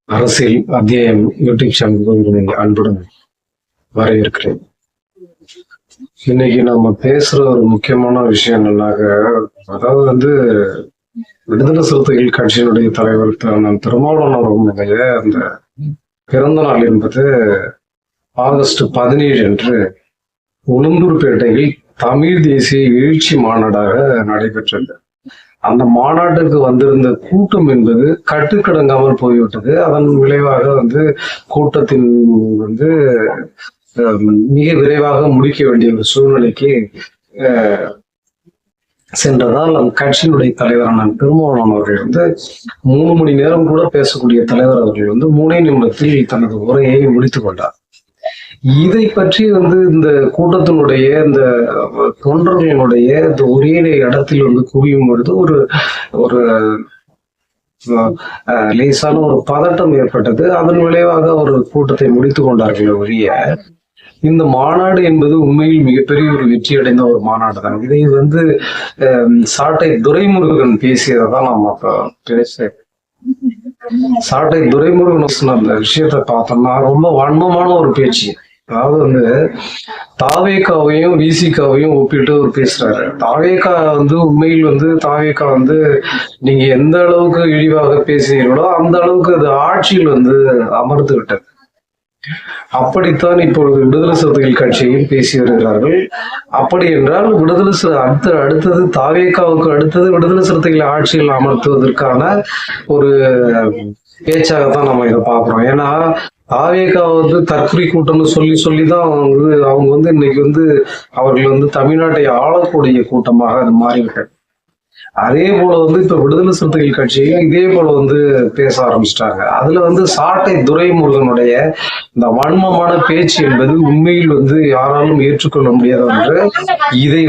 அரசியல் அத்தியாயம் யூடியூப் சேனலுக்கு அன்புடன் வரவேற்கிறேன். இன்னைக்கு நம்ம பேசுற ஒரு முக்கியமான விஷயம் என்னன்னாக்க, அதாவது விடுதலை சிறுத்தைகள் கட்சியினுடைய தலைவர் திருமாவளவன் அவர்களுடைய அந்த பிறந்த நாள் என்பது ஆகஸ்ட் 17 அன்று உளுந்தூர்பேட்டையில் தமிழ் தேசிய எழுச்சி மாநாடாக நடைபெற்றது. அந்த மாநாட்டுக்கு வந்திருந்த கூட்டம் என்பது கட்டுக்கடங்காமல் போய்விட்டது. அதன் விளைவாக கூட்டத்தின் மிக விரைவாக முடிக்க வேண்டிய ஒரு சூழ்நிலைக்கு சென்றதால் அந்த கட்சியினுடைய தலைவரான திருமாவளவன் அவர்கள் 3 மணி நேரம் கூட பேசக்கூடிய தலைவர் அவர்கள் 3 நிமிடத்தில் தனது உரையை முடித்துக் கொண்டார். இதை பற்றி இந்த கூட்டத்தினுடைய இந்த தொண்டர்களுடைய இந்த ஒரே இடத்தில் குவியும் பொழுது ஒரு ஒரு லேசான ஒரு பதட்டம் ஏற்பட்டது. அதன் விளைவாக ஒரு கூட்டத்தை முடித்துக் கொண்டார்கள் ஒழிய, இந்த மாநாடு என்பது உண்மையில் மிகப்பெரிய ஒரு வெற்றி அடைந்த ஒரு மாநாடு தான். இதை சாட்டை துரைமுருகன் பேசியதான் நாம பேச சாட்டை துரைமுருகன் அந்த விஷயத்தை பார்த்தோம்னா ரொம்ப வன்மமான ஒரு பேச்சு. அதாவது தாவேகாவையும் விசிகாவையும் ஒப்பிட்டு அவர் பேசுறாரு. தாவேகா உண்மையில் தாவேகா நீங்க எந்த அளவுக்கு இழிவாக பேசுகிறீர்களோ அந்த அளவுக்கு அது ஆட்சியில் அமர்ந்து விட்டது. அப்படித்தான் இப்பொழுது விடுதலை சிறுத்தைகள் கட்சியில் பேசி வருகிறார்கள். அப்படி என்றால் அடுத்தது தாவேகாவுக்கு அடுத்தது விடுதலை சிறுத்தைகள் ஆட்சியில் அமர்த்துவதற்கான ஒரு பேச்சாகத்தான் நம்ம இதை பார்க்கிறோம். ஏன்னா தாவேகா தற்கொலை கூட்டம்னு சொல்லிதான் அவங்க இன்னைக்கு அவர்கள் தமிழ்நாட்டை ஆளக்கூடிய கூட்டமாக அது மாறிவிட்டது. அதே போல இப்ப விடுதலை சிறுத்தைகள் கட்சியும் இதே போல பேச ஆரம்பிச்சிட்டாங்க. அதுல சாட்டை துரைமுருகனுடைய இந்த வன்மமான பேச்சு என்பது உண்மையில் யாராலும் ஏற்றுக்கொள்ள முடியாத ஒன்று. இதை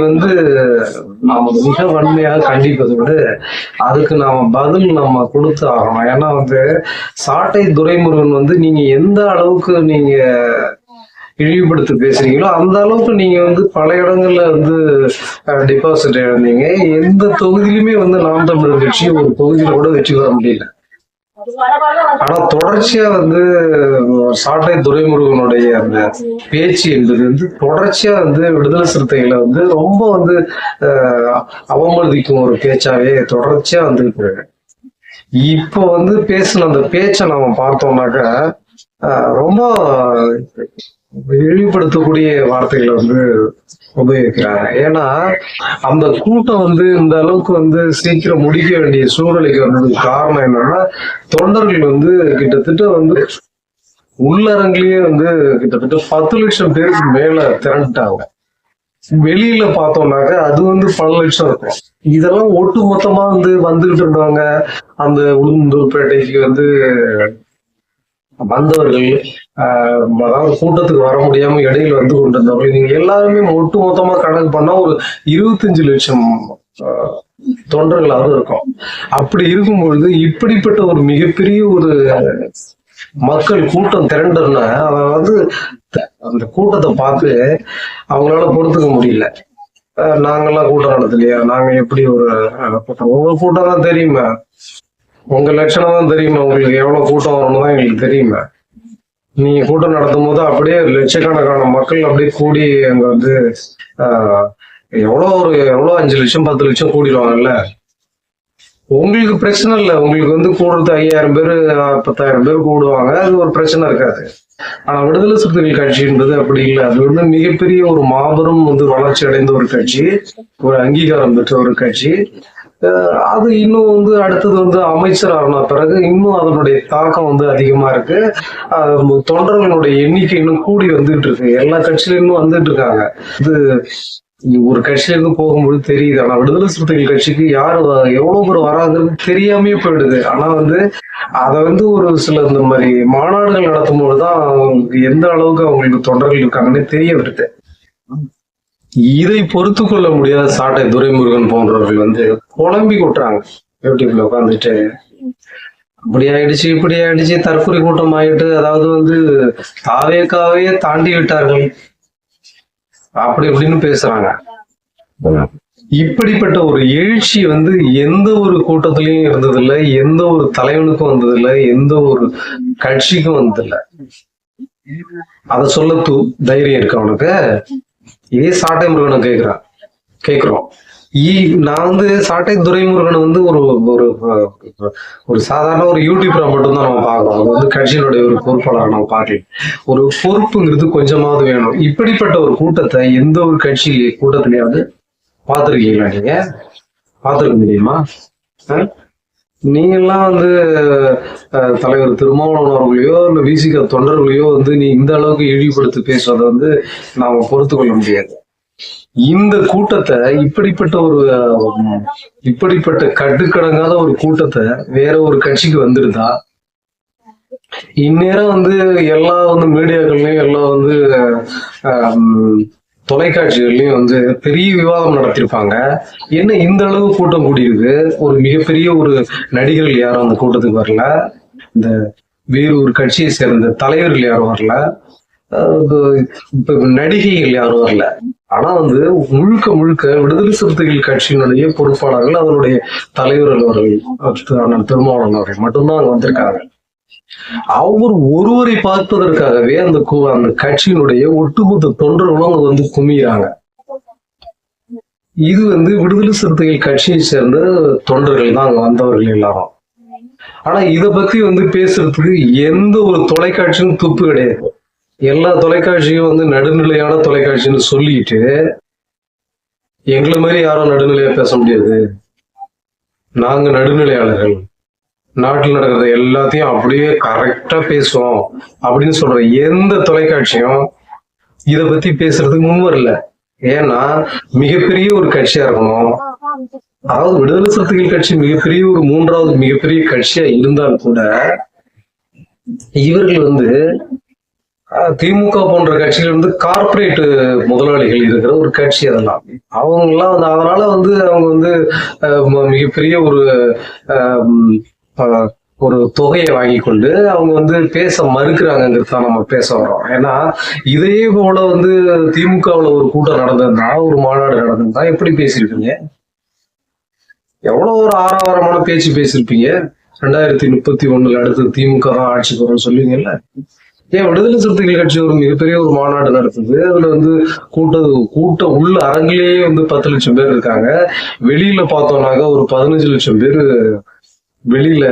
நாம மிக வன்மையாக கண்டிப்பதை விட அதுக்கு நாம பதில் நம்ம கொடுத்து ஆகணும். ஏன்னா சாட்டை துரைமுருகன் நீங்க எந்த அளவுக்கு நீங்க இழிவுபடுத்தி பேசுறீங்களோ அந்த அளவுக்கு நீங்க பல இடங்கள்ல டெபாசிட் இழந்தீங்க. எந்த தொகுதியிலுமே நாம் தமிழர் கட்சி ஒரு தொகுதியில கூட வெற்றி பெற முடியல. ஆனா தொடர்ச்சியா சாட்டை துரைமுருகனுடைய அந்த பேச்சு என்பது தொடர்ச்சியா விடுதலை சிறுத்தைகளை ரொம்ப அவமதிக்கும் ஒரு பேச்சாவே தொடர்ச்சியா இப்போ பேசின அந்த பேச்சை நம்ம பார்த்தோம்னாக்க ரொம்ப இழிவுபடுத்தக்கூடிய வார்த்தைகளை உபயோகிக்கிறாங்க. ஏன்னா அந்த கூட்டம் இந்த அளவுக்கு சீக்கிரம் முடிக்க வேண்டிய சூழ்நிலைக்கு வந்ததுக்கு காரணம் என்னன்னா, தொண்டர்கள் கிட்டத்தட்ட உள்ளரங்கிலேயே கிட்டத்தட்ட 10 லட்சம் பேருக்கு மேல திரண்டுட்டாங்க. வெளியில பார்த்தோம்னாக்க அது பல லட்சம் இருக்கும். இதெல்லாம் ஒட்டு மொத்தமா வந்துகிட்டு இருந்தாங்க. அந்த உளுந்தூர்பேட்டைக்கு வந்தவர்கள், அதாவது கூட்டத்துக்கு வர முடியாம இடையில கொண்டிருந்தவர்கள், நீங்க எல்லாருமே ஒட்டு மொத்தமா கணக்கு பண்ணா ஒரு 25 லட்சம் தொண்டர்களாக இருக்கும். அப்படி இருக்கும் பொழுது இப்படிப்பட்ட ஒரு மிகப்பெரிய ஒரு மக்கள் கூட்டம் திரண்டுன்னா அதாவது அந்த கூட்டத்தை பார்த்து அவங்களால பொறுத்துக்க முடியல. நாங்கெல்லாம் கூட்டம் நடத்தலையா, நாங்க எப்படி ஒரு கூட்டம், உங்க கூட்டம் தான் தெரியுமா, உங்க லட்சணம் தான் தெரியுமா, உங்களுக்கு எவ்வளவு கூட்டம் வரணும் தான் எங்களுக்கு தெரியுமா. நீங்க கூட்டம் நடத்தும் போது அப்படியே லட்சக்கணக்கான மக்கள் அப்படியே கூடி அங்க எவ்வளவு 5 லட்சம் 10 லட்சம் கூடிடுவாங்கல்ல. உங்களுக்கு பிரச்சனை இல்லை, உங்களுக்கு கூடுறது 5000 பேர் 10,000 பேர் கூடுவாங்க, அது ஒரு பிரச்சனை இருக்காது. ஆனா விடுதலை சிறுத்தைகள் கட்சி என்பது அப்படி இல்லை. அது மிகப்பெரிய ஒரு மாபெரும் வளர்ச்சி அடைந்த ஒரு கட்சி, ஒரு அங்கீகாரம் பெற்ற ஒரு கட்சி. அது இன்னும் அடுத்தது அமைச்சர் ஆன பிறகு இன்னும் அதனுடைய தாக்கம் அதிகமா இருக்கு. தொண்டர்களுடைய எண்ணிக்கை இன்னும் கூடி வந்துட்டு இருக்கு. எல்லா கட்சியிலும் இன்னும் வந்துட்டு இருக்காங்க. ஒரு கட்சியில இருந்து போகும்போது தெரியுது. ஆனா விடுதலை சிறுத்தைகள் கட்சிக்கு யாரு எவ்வளவு பேர் வராங்கிறது தெரியாமே போயிடுது. ஆனா அதை ஒரு சில இந்த மாதிரி மாநாடுகள் நடத்தும் போதுதான் எந்த அளவுக்கு அவங்களுக்கு தொண்டர்கள் இருக்காங்கன்னு தெரிய வருது. இதை பொறுத்து கொள்ள முடியாத சாட்டை துரைமுருகன் போன்றவர்கள் குழம்பி கொட்டுறாங்க. யூடியூப்ல உட்காந்துட்டு அப்படி ஆயிடுச்சு இப்படி ஆயிடுச்சு, தற்கொலை கூட்டம் ஆயிட்டு, அதாவது தாவேகாவே தாண்டி விட்டார்கள் அப்படி இப்படின்னு பேசுறாங்க. இப்படிப்பட்ட ஒரு எழுச்சி எந்த ஒரு கூட்டத்திலையும் இருந்ததில்லை, எந்த ஒரு தலைவனுக்கும் வந்ததில்லை, எந்த ஒரு கட்சிக்கும் வந்ததில்ல. அத சொல்ல தைரியம் இருக்கு அவனுக்கு. இதே சாட்டை முருகனை கேக்குறோம். நான் வந்து சாட்டை துரைமுருகனை வந்து ஒரு ஒரு ஒரு சாதாரண ஒரு யூடியூபரா மட்டும்தான் நம்ம பார்க்கிறோம். அது வந்து கட்சியினுடைய ஒரு பொறுப்பாளர் நம்ம பார்க்கல. ஒரு பொறுப்புங்கிறது கொஞ்சமாவது வேணும். இப்படிப்பட்ட ஒரு கூட்டத்தை எந்த ஒரு கட்சி கூட்டத்திலேயாவது பார்த்திருக்கீங்களா? நீங்க பார்த்திருக்க முடியுமா? நீங்க எல்லாம் வந்து தலைவர் திருமாவளவன் அவர்களையோ இல்ல விசிக தொண்டர்களையோ வந்து நீ இந்த அளவுக்கு இழிவுபடுத்தி பேசுறதை வந்து நாம பொறுத்து கொள்ள முடியாது. இந்த கூட்டத்தை இப்படிப்பட்ட கட்டுக்கடங்காத ஒரு கூட்டத்தை வேற ஒரு கட்சிக்கு வந்துருந்தா இந்நேரம் வந்து எல்லா வந்து மீடியாக்கள்லயும் எல்லாம் வந்து தொலைக்காட்சிகள்லயும் வந்து பெரிய விவாதம் நடத்திருப்பாங்க. என்ன இந்த அளவு கூட்டம் கூடியிருக்கு? ஒரு மிகப்பெரிய ஒரு நடிகர்கள் யாரும் அந்த கூட்டத்துக்கு வரல, இந்த வேறு ஒரு கட்சியை சேர்ந்த தலைவர்கள் யாரும் வரல, நடிகைகள் யாரும் வரல. ஆனா வந்து முழுக்க முழுக்க விடுதலை சிறுத்தைகள் கட்சியினுடைய பொறுப்பாளர்கள், அதனுடைய தலைவர்கள் அவர்கள் திருமாவளவன் அவர்கள் மட்டும்தான் அங்க வந்திருக்காங்க. அவர் ஒருவரை பார்ப்பதற்காகவே அந்த கட்சியினுடைய ஒட்டுமொத்த தொண்டர்களும் அங்க வந்து குமிறாங்க. இது வந்து விடுதலை சிறுத்தைகள் கட்சியை சேர்ந்த தொண்டர்கள் தான் அங்க வந்தவர்கள் எல்லாரும். ஆனா இத பத்தி வந்து பேசுறதுக்கு எந்த ஒரு தொலைக்காட்சியும் துப்பு கிடையாது. எல்லா தொலைக்காட்சியும் வந்து நடுநிலையான தொலைக்காட்சின்னு சொல்லிட்டு எங்களை மாதிரி யாரும் நடுநிலையா பேச முடியாது, நாங்க நடுநிலையாளர்கள், நாட்டில் நடக்கிறத எல்லாத்தையும் அப்படியே கரெக்டா பேசுவோம் அப்படின்னு சொல்ற எந்த தொலைக்காட்சியும் இத பத்தி பேசுறதுக்கு முன் வரல. ஏன்னா மிகப்பெரிய ஒரு கட்சியா இருக்கணும். அதாவது விடுதலை சிறுத்தைகள் கட்சி மிகப்பெரிய ஒரு மூன்றாவது மிகப்பெரிய கட்சியா இருந்தாலும் கூட இவர்கள் வந்து திமுக போன்ற கட்சிகள் வந்து கார்பரேட் முதலாளிகள் இருக்கிற ஒரு கட்சி. அதெல்லாம் அவங்கெல்லாம் வந்து அதனால வந்து அவங்க வந்து மிகப்பெரிய ஒரு தொகையை வாங்கி கொண்டு அவங்க வந்து பேச மறுக்கிறாங்கிறது தான் நம்ம பேச வரோம். ஏன்னா இதே போல வந்து திமுகவுல ஒரு கூட்டம் நடந்திருந்தா, ஒரு மாநாடு நடந்திருந்தா எப்படி பேசியிருப்பீங்க? எவ்வளவு ஒரு ஆரவாரமான பேச்சு பேசியிருப்பீங்க. 2031 அடுத்து திமுக தான் ஆட்சிக்கு வரும்னு சொல்லுவீங்கல்ல. ஏன் விடுதலை சிறுத்தைகள் கட்சி ஒரு மிகப்பெரிய ஒரு மாநாடு நடத்துது. அதுல வந்து கூட்டம் உள்ள அரங்கிலேயே வந்து 10 லட்சம் பேர் இருக்காங்க. வெளியில பார்த்தோம்னாக்க ஒரு 15 லட்சம் பேர் வெளியில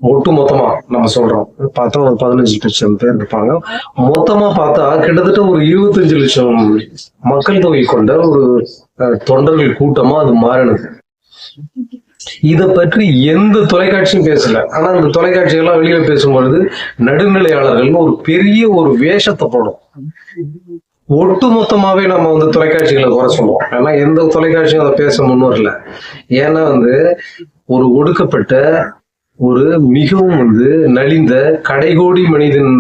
ஒட்டு மொத்தமா நம்ம சொல்றோம் பார்த்தா ஒரு 15 லட்சம் பேர் இருப்பாங்க. மொத்தமா பார்த்தா கிட்டத்தட்ட ஒரு 25 லட்சம் மக்கள் தொகை கொண்ட ஒரு தொண்டர்கள் கூட்டமா அது மாறினது. இத பற்றி எந்த தொலைக்காட்சியும் பேசல. ஆனா இந்த தொலைக்காட்சிகள்லாம் வெளியில பேசும்பொழுது நடுநிலையாளர்கள் ஒரு பெரிய ஒரு வேஷத்தை போடும். ஒட்டு மொத்தமாவே நம்ம வந்து தொலைக்காட்சிகளை குறை சொல்லுவோம். ஏன்னா எந்த தொலைக்காட்சியும் அதை பேச முன் வரல. ஏன்னா வந்து ஒரு ஒடுக்கப்பட்ட ஒரு மிகவும் வந்து நலிந்த கடைகோடி மனிதன்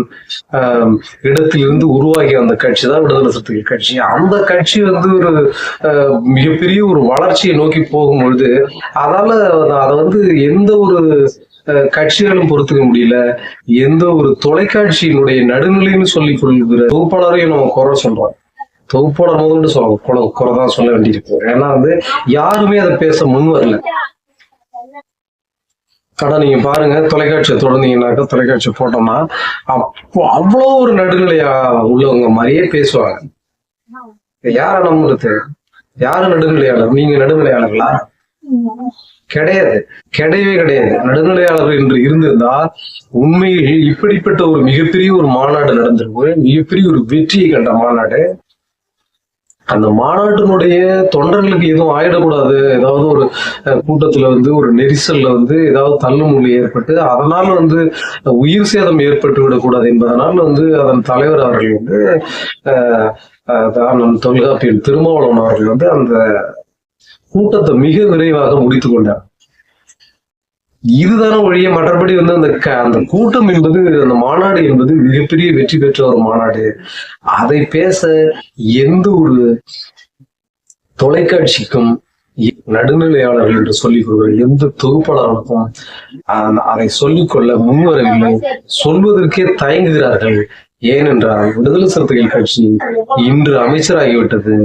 இடத்திலிருந்து உருவாகிய அந்த கட்சி தான் விடுதலை சிறுத்தைகள் கட்சி. அந்த கட்சி வந்து ஒரு மிகப்பெரிய ஒரு வளர்ச்சியை நோக்கி போகும்பொழுது அதை வந்து எந்த ஒரு கட்சிகளும் பொறுத்துக்க முடியல. எந்த ஒரு தொலைக்காட்சியினுடைய நடுநிலைன்னு சொல்லி கொள்கிற தொகுப்பாளரையும் நம்ம குறை சொல்றோம். தொகுப்பாளர் முதல்னு சொல்ல குறைதான் சொல்ல வேண்டியிருக்கு. ஏன்னா வந்து யாருமே அதை பேச முன் வரல. ஆனா நீங்க பாருங்க, தொலைக்காட்சியை தொடர்ந்தீங்கன்னாக்கா, தொலைக்காட்சி போட்டோம்னா அவ்வளோ ஒரு நடுநிலையா உள்ளவங்க மாதிரியே பேசுவாங்க. யார நம்புறது? யாரு நடுநிலையாளர்? நீங்க நடுநிலையாளர்களா? கிடையாது, கிடையவே கிடையாது. நடுநிலையாளர் என்று இருந்திருந்தா உண்மையில் இப்படிப்பட்ட ஒரு மிகப்பெரிய ஒரு மாநாடு நடந்திருக்கு. மிகப்பெரிய ஒரு வெற்றியை கண்ட மாநாடு. அந்த மாநாட்டினுடைய தொண்டர்களுக்கு எதுவும் ஆயிடக்கூடாது, ஏதாவது ஒரு கூட்டத்துல வந்து ஒரு நெரிசல்ல வந்து ஏதாவது தள்ளுமுள்ளி ஏற்பட்டு அதனால வந்து உயிர் சேதம் ஏற்பட்டு விடக்கூடாது என்பதனால வந்து அதன் தலைவர் அவர்கள் வந்து நம் தொல்காப்பியன் திருமாவளவன் அவர்கள் வந்து அந்த கூட்டத்தை மிக விரைவாக முடித்துக் கொண்டார். இதுதான வழிய. மற்றபடி வந்து அந்த கூட்டம் என்பது, அந்த மாநாடு என்பது மிகப்பெரிய வெற்றி பெற்ற ஒரு மாநாடு. அதை பேச எந்த ஒரு தொலைக்காட்சிக்கும் நடுநிலையாளர்கள் என்று சொல்லிக் கொடுக்கிற எந்த தொகுப்பாளர்களுக்கும் அதை சொல்லிக்கொள்ள முன்வரவில்லை. சொல்வதற்கே தயங்குகிறார்கள். ஏனென்றால் விடுதலை சிறுத்தைகள் கட்சி இன்று அமைச்சராகிவிட்டது,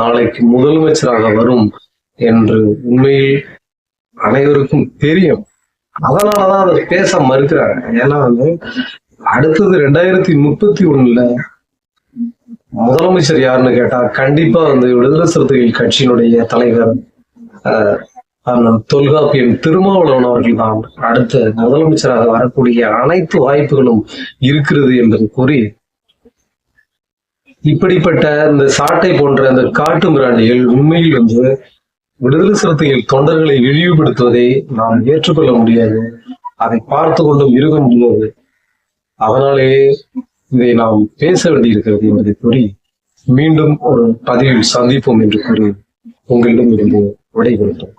நாளைக்கு முதலமைச்சராக வரும் என்று உண்மையில் அனைவருக்கும் தெரியும். அதனாலதான் அதை பேச மறுக்கிறாங்க. ஏன்னா வந்து அடுத்தது 2031 முதலமைச்சர் யாருன்னு கேட்டா கண்டிப்பா வந்து விடுதலை சிறுத்தைகள் கட்சியினுடைய தலைவர் அண்ணன் தொல்காப்பியன் திருமாவளவன் அவர்கள் தான் அடுத்த முதலமைச்சராக வரக்கூடிய அனைத்து வாய்ப்புகளும் இருக்கிறது என்று கூறி, இப்படிப்பட்ட இந்த சாட்டை போன்ற இந்த காட்டு மிராண்டிகள் உண்மையில் வந்து விடுதலை சிறுத்தைகள் தொண்டர்களை இழிவுபடுத்துவதை நாம் ஏற்றுக்கொள்ள முடியாது. அதை பார்த்து கொண்டும் இருக்க முடியாது. அதனாலேயே இதை நாம் பேச வேண்டியிருக்கிறது என்பதை கூறி மீண்டும் ஒரு பதிவில் சந்திப்போம் என்று கூறி உங்களிடம் இருந்து விடைபெறுகிறோம்.